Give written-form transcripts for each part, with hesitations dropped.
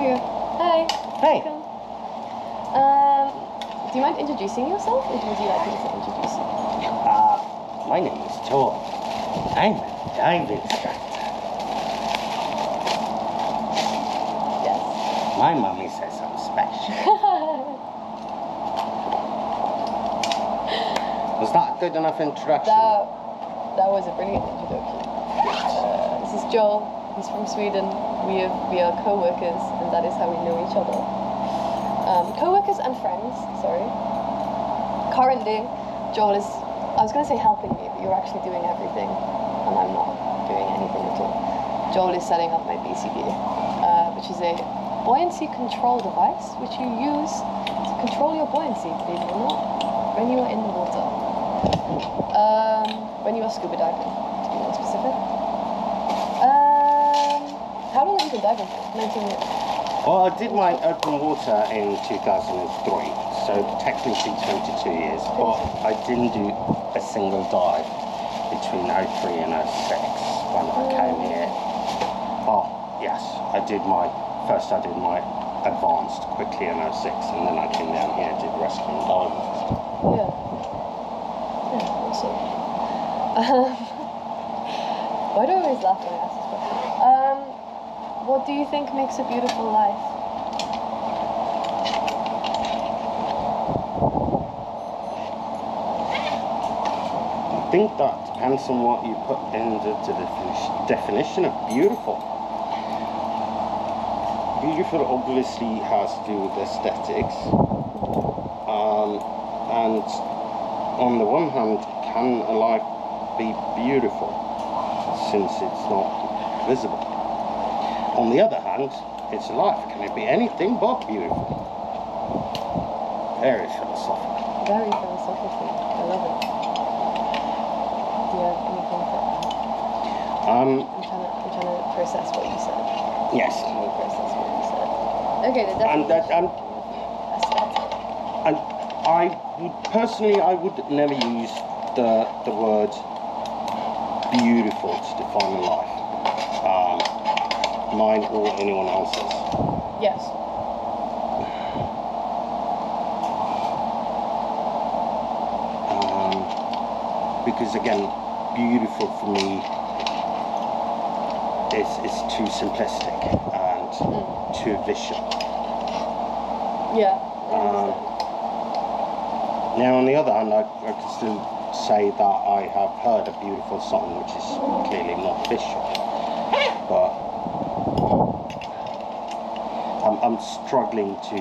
we go. Hi. Hey. Do you mind introducing yourself, or would you like me to introduce you? My name is Tor. I'm a dive instructor. Yes. My mummy says I'm special. Was that a good enough introduction? That was a brilliant introduction. This is Joel. He's from Sweden. We are co-workers, and that is how we know each other. Co-workers and friends, sorry. Currently, Joel is, I was going to say helping me, but you're actually doing everything, and I'm not doing anything at all. Joel is setting up my BCD, which is a buoyancy control device, which you use to control your buoyancy, believe it or not, when you are in the water. When you are scuba diving, to be more specific. How long have you been diving for? 19 years. Well, I did my open water in 2003, so technically 22 years, but I didn't do a single dive between 03 and 06 when I came here. Oh, yes, I did my advanced quickly in 06, and then I came down here and did rescue and diving. Yeah. Yeah, awesome. Why do I always laugh when I ask this question? What do you think makes a beautiful life? I think that depends on what you put into the definition of beautiful. Beautiful obviously has to do with aesthetics. And on the one hand, can a life be beautiful since it's not visible? On the other hand, it's a life. Can it be anything but beautiful? Very philosophical. Very philosophical. I love it. Do you have anything to add? I'm trying to process what you said. Yes. Let me process what you said. Okay, the definition. And I would never use the word beautiful to define a life. Mine or anyone else's. Yes. Because again, beautiful for me is too simplistic and too visual. Yeah. Now on the other hand, I can still say that I have heard a beautiful song which is clearly not visual, but I'm struggling to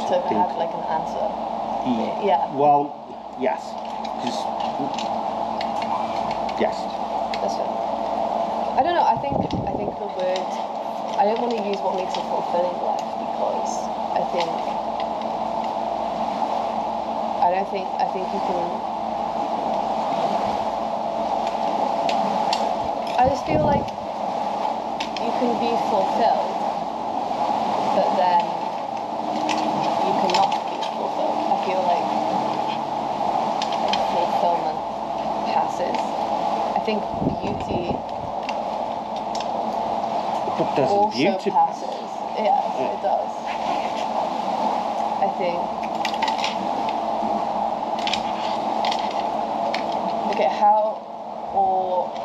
think. Have like an answer. Yeah. Well, yes. Yes. That's fair. I don't know. I think the word. I don't want to use what makes a fulfilling life because I think you can. I just feel like you can be fulfilled, but then you cannot be fulfilled. I feel like fulfillment passes. I think beauty also passes. Yes, it does. I think.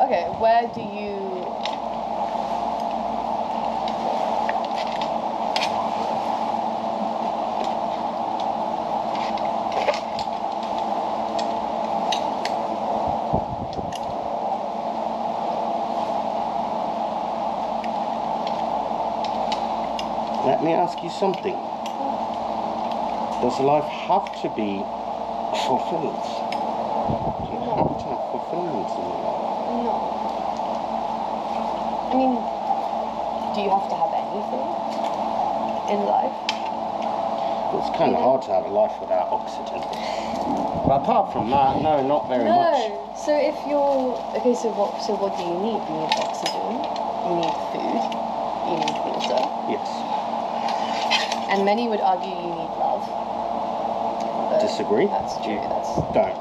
Okay, where do you... Let me ask you something. Does life have to be fulfilled? Do you have to have fulfillment in your life? No. I mean, do you have to have anything in life? Well, it's kind of hard to have a life without oxygen. But apart from that, no, not very much. No. So if you're... Okay, so what do you need? You need oxygen, you need food, you need water. Yes. And many would argue you need love. Disagree. That's true. Don't.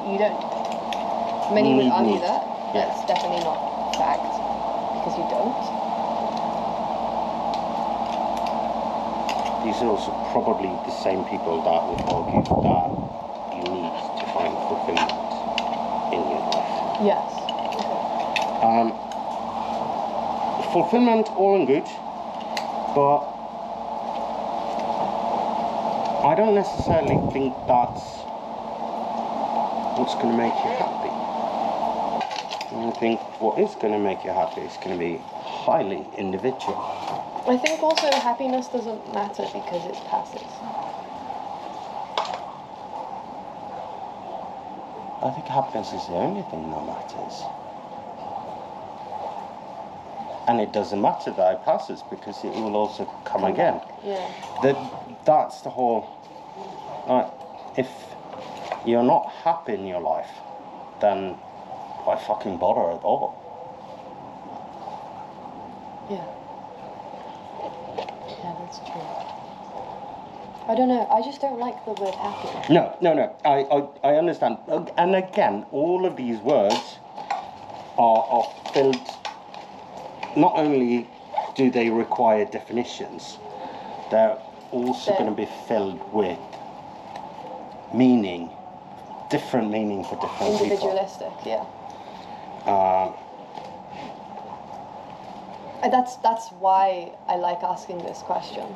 You don't. Many would argue that. Yeah. That's definitely not fact, because you don't. these are also probably the same people that would argue that you need to find fulfillment in your life. Yes. Okay. Fulfillment, all and good, but I don't necessarily think that's what's going to make you happy. I think what is going to make you happy is going to be highly individual. I think also happiness doesn't matter because it passes. I think happiness is the only thing that matters. And it doesn't matter that it passes because it will also come again. Yeah. That's the whole... if you're not happy in your life, then why fucking bother at all? Yeah. Yeah, that's true. I don't know, I just don't like the word happy. No. I understand. And again, all of these words are filled... Not only do they require definitions, they're also going to be filled with meaning, different meaning for different individualistic, people. Yeah. That's why I like asking this question.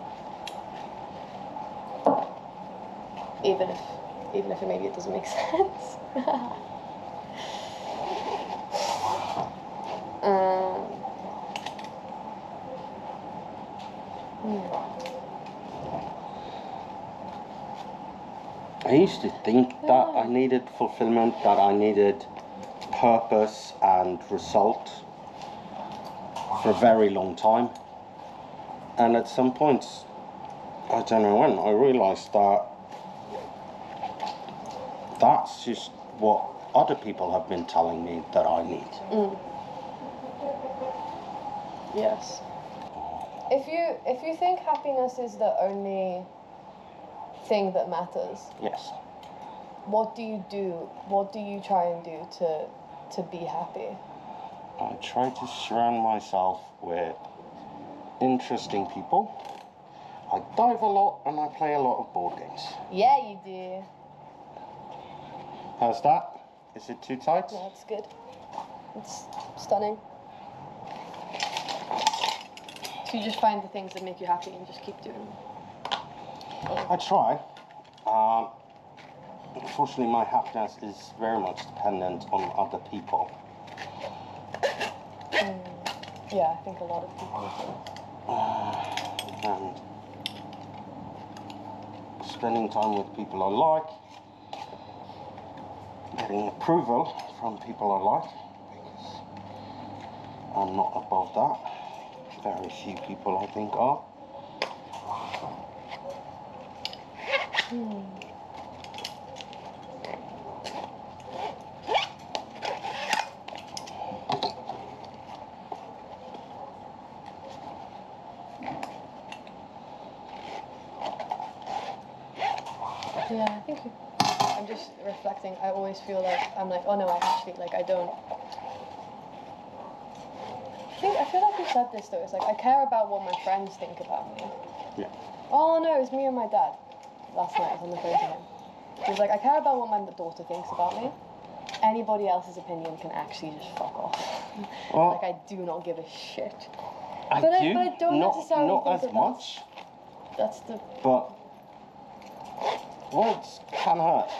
Even if maybe it doesn't make sense. I used to think that I needed fulfillment, that I needed purpose and result for a very long time. And at some points, I don't know when, I realised that that's just what other people have been telling me that I need. Yes. If you think happiness is the only thing that matters, Yes. what do you do? What do you try and do to be happy? I try to surround myself with interesting people. I dive a lot and I play a lot of board games. Yeah, you do. How's that? Is it too tight? No, it's good. It's stunning. So you just find the things that make you happy and just keep doing them. I try. Unfortunately, my happiness is very much dependent on other people. Yeah, I think a lot of people do. And spending time with people I like, getting approval from people I like, because I'm not above that. Very few people, I think, are. Yeah, I think I'm just reflecting. I always feel like I'm like, oh no, I actually I don't. I feel like we said this though. It's like I care about what my friends think about me. Yeah. Oh no, it was me and my dad. Last night I was on the phone to him. He was like, I care about what my daughter thinks about me. Anybody else's opinion can actually just fuck off. Well, I do not give a shit. I But do. I don't necessarily not think as that much. That's the. But words can hurt,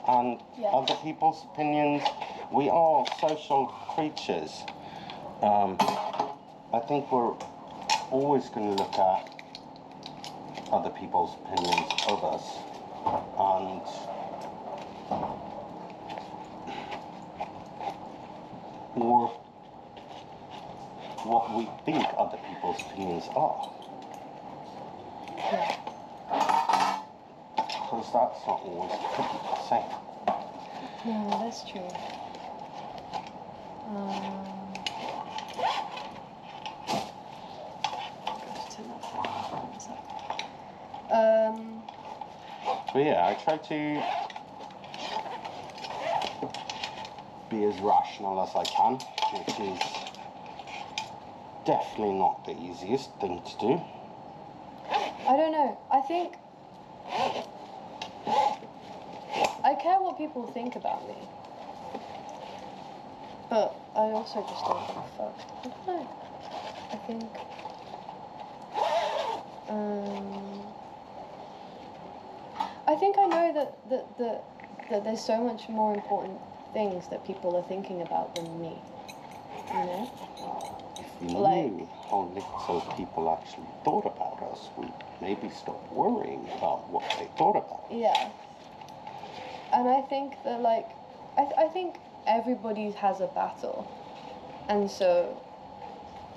and Yeah. other people's opinions. We are social creatures. I think we're always going to look at other people's opinions of us, and or what we think other people's opinions are. Yeah. Because that's not always the same. No, that's true. But yeah, I try to be as rational as I can, which is definitely not the easiest thing to do. I don't know. I think I care what people think about me, but I also just don't give a fuck. I don't know. I think I know that there's so much more important things that people are thinking about than me. You know? If we knew how little people actually thought about us, we'd maybe stop worrying about what they thought about us. Yeah. And I think that, like, I think everybody has a battle. And so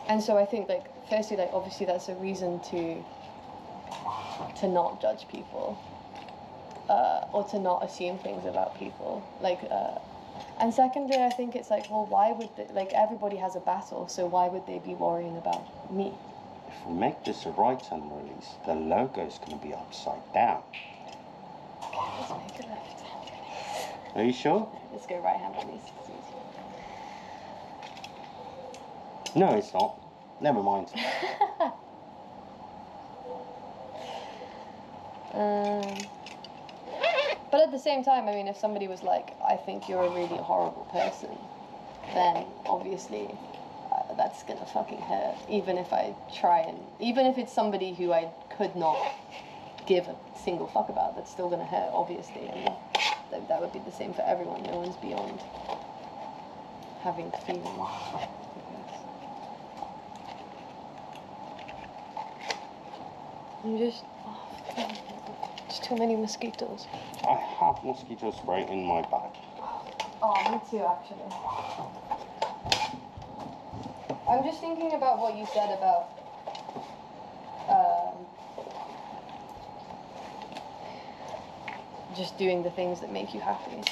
I think, like, firstly, like, obviously that's a reason to not judge people. Or to not assume things about people. Like, and secondly, I think it's like, well, why would they, like, everybody has a battle, so why would they be worrying about me? If we make this a right-hand release, the logo's going to be upside down. Okay, let's make a left-hand release. Are you sure? Let's go right-hand release. It's easier. No, it's not. Never mind. But at the same time, I mean, if somebody was like, I think you're a really horrible person, then obviously that's gonna fucking hurt. Even if I try and, even if it's somebody who I could not give a single fuck about, that's still gonna hurt, obviously. I mean, that would be the same for everyone. No one's beyond having feelings, I guess. I'm just, there's too many mosquitoes. I have mosquito spray in my bag. Oh, me too, actually. I'm just thinking about what you said about just doing the things that make you happy.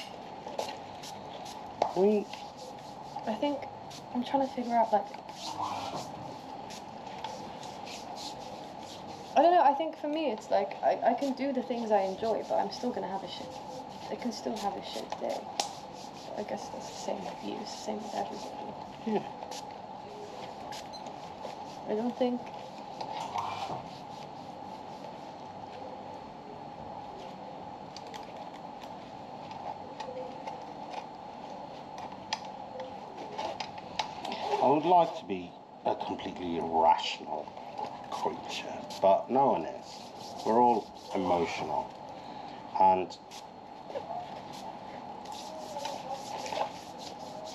I think I'm trying to figure out, like, I don't know, I think for me it's like, I can do the things I enjoy, but I'm still gonna have a shit, I can still have a shit day. I guess that's the same with you, it's the same with everybody. Yeah. I don't think... I would like to be a completely irrational creature, but no one is. We're all emotional, and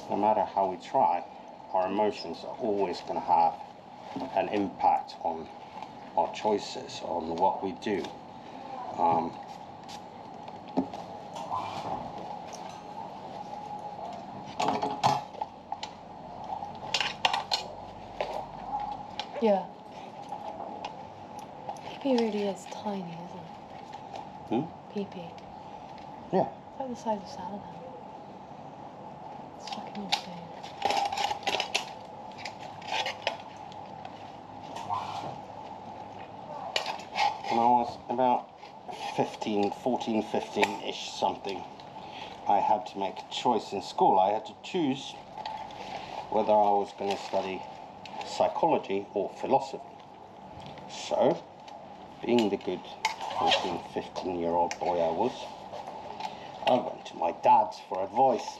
no matter how we try, our emotions are always going to have an impact on our choices, on what we do. Yeah. Pee-pee really is tiny, isn't it? Pee-pee. Yeah. It's like the size of salad now. It's fucking insane. When I was about 15-ish something, I had to make a choice in school. I had to choose whether I was going to study psychology or philosophy. So, being the good 14, 15-year-old boy I was, I went to my dad for advice.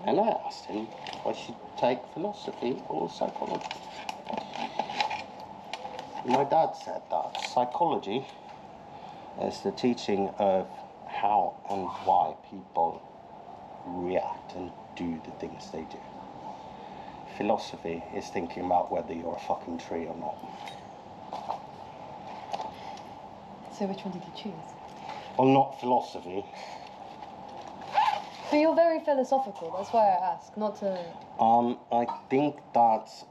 And I asked him if I should take philosophy or psychology. My dad said that psychology is the teaching of how and why people react and do the things they do. Philosophy is thinking about whether you're a fucking tree or not. So which one did you choose? Well, not philosophy. But you're very philosophical, that's why I ask, not to... I think that's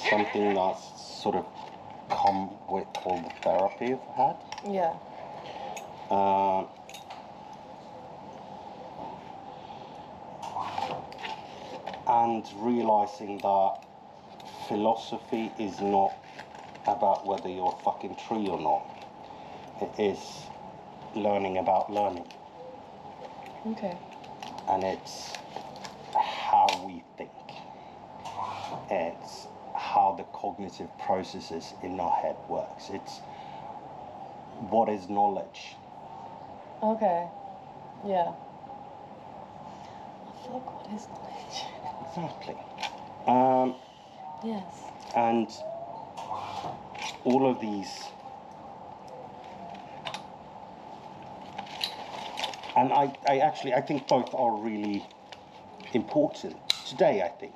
something that's sort of come with all the therapy I've had. Yeah. And realizing that philosophy is not about whether you're a fucking tree or not. It is learning about learning. Okay. And it's how we think. It's how the cognitive processes in our head works. It's what is knowledge. Okay. Yeah. Fuck, what is knowledge? Exactly. Yes. And all of these, and I think both are really important today, I think.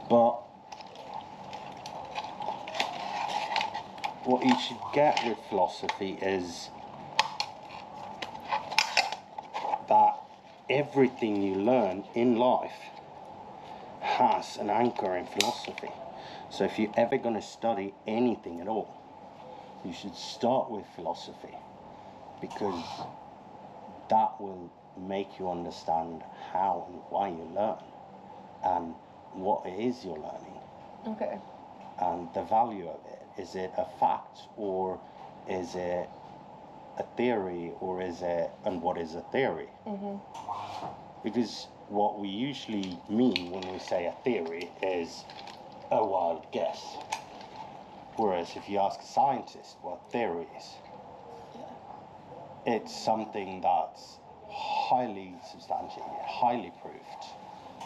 But what you should get with philosophy is that everything you learn in life has an anchor in philosophy. So if you're ever going to study anything at all, you should start with philosophy, because that will make you understand how and why you learn and what it is you're learning. Okay. And the value of it. Is it a fact, or is it a theory, or is it, and what is a theory? Mm-hmm. Because what we usually mean when we say a theory is a wild guess. Whereas if you ask a scientist what theory is, it's something that's highly substantiated, highly proved,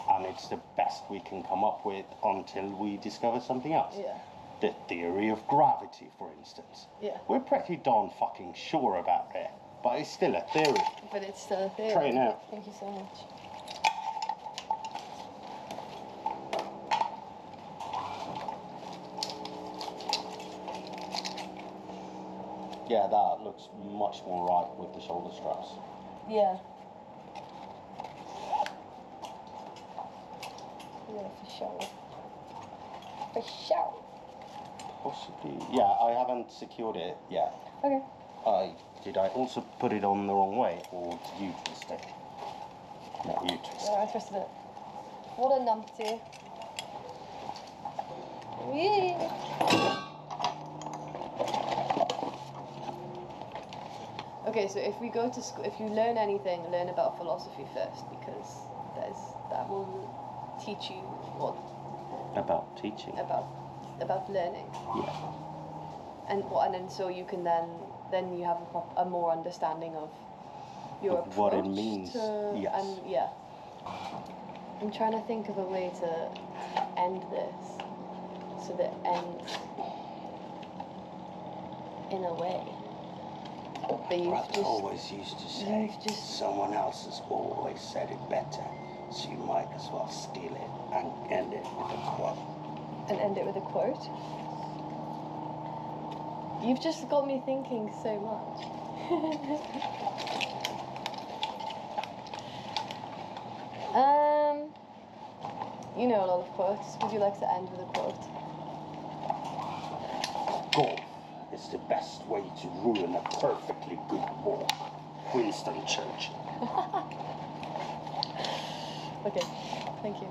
and it's the best we can come up with until we discover something else. Yeah. The theory of gravity, for instance. Yeah. We're pretty darn fucking sure about it, but it's still a theory. But it's still a theory. Try it now. Thank you so much. Yeah, that looks much more right with the shoulder straps. Yeah. Yeah, for sure. For sure. Possibly. Yeah, I haven't secured it yet. Okay. Did I also put it on the wrong way, or did you twist it? No, you twisted Yeah, I twisted it. What a numpty. Whee! Okay, so if we go to school, if you learn anything, learn about philosophy first, because that will teach you what about teaching. About learning. Yeah. And then so you can then you have a more understanding of your approach what it means. Yes. And yeah. I'm trying to think of a way to end this so that it ends in a way. But Brother always used to say, someone else has always said it better, so you might as well steal it and end it with a quote. And end it with a quote? You've just got me thinking so much. You know a lot of quotes. Would you like to end with a quote? Golf is the best way to ruin a perfectly good walk. Winston Churchill. Okay, thank you.